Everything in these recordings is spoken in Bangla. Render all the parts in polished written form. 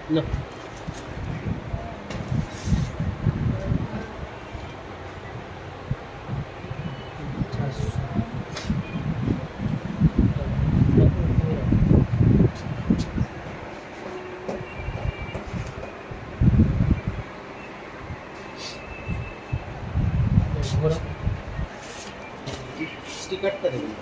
না স্টিকারটা দেবেন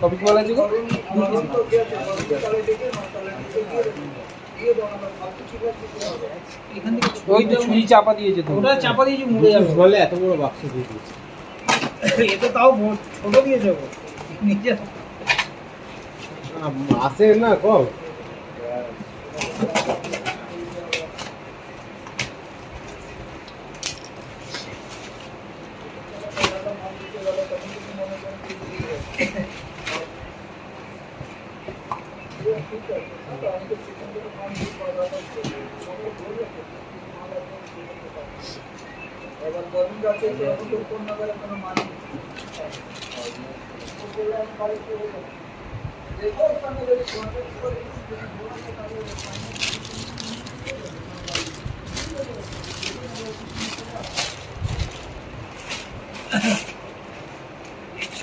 टॉपिक वाला जी को এখান থেকে ওই তো ছুরি চাপা দিয়েছে তো ওটা চাপা দিয়েছে মুড়ে যাবে বলে এত বড় বাক্স দিয়ে দিয়েছে এটা তাও ছোট দিয়েছে গো নিচে আসে না কম এবার গরম যাচ্ছে তখন তো কোন নগরে কোনো মানে দেখো ওখানে যদি কন্ট্যাক্ট করে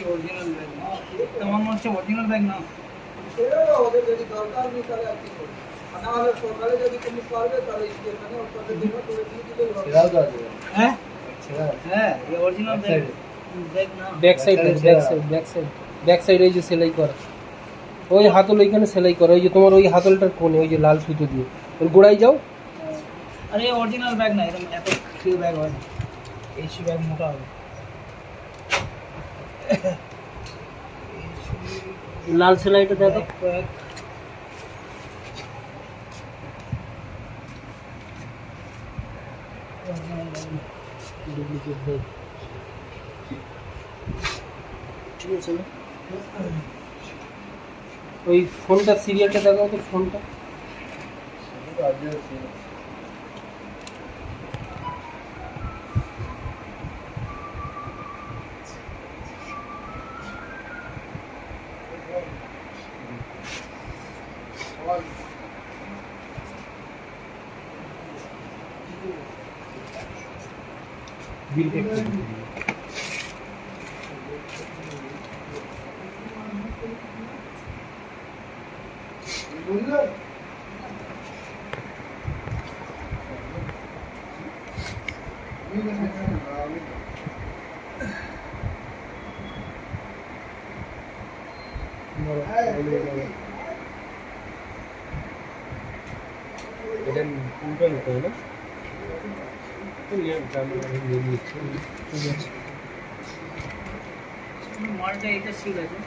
অরিজিনাল ব্যাগ তোমার মনে হচ্ছে অরিজিনাল ব্যাগ না ওদের যদি দরকার নেই তাহলে আর কি করবে না হলে সকালে যদি তুমি পারবে তাহলে এখানে ওখানে দিব করে দিয়ে দিলে সেরাও দাও হ্যাঁ হ্যাঁ এই অরিজিনাল ব্যাগ না ব্যাক সাইড এই যে সেলাই করা ওই হাতল ওইখানে সেলাই করা ওই যে তোমার ওই হাতলটার কোণে ওই যে লাল সুতো দিয়ে ওর গোড়ায় যাও আরে অরিজিনাল ব্যাগ না এরকম এত ফ্রি ব্যাগ হয় না এইসি ব্যাগ মোটা হবে লাল সেলাইটা দেখো ঠিক আছে ওই ফোনটা সিরিয়ালটা দেখাও তো ফোনটা বিল এটা কোনটা নিতে হবে মালটা এটা ঠিক আছে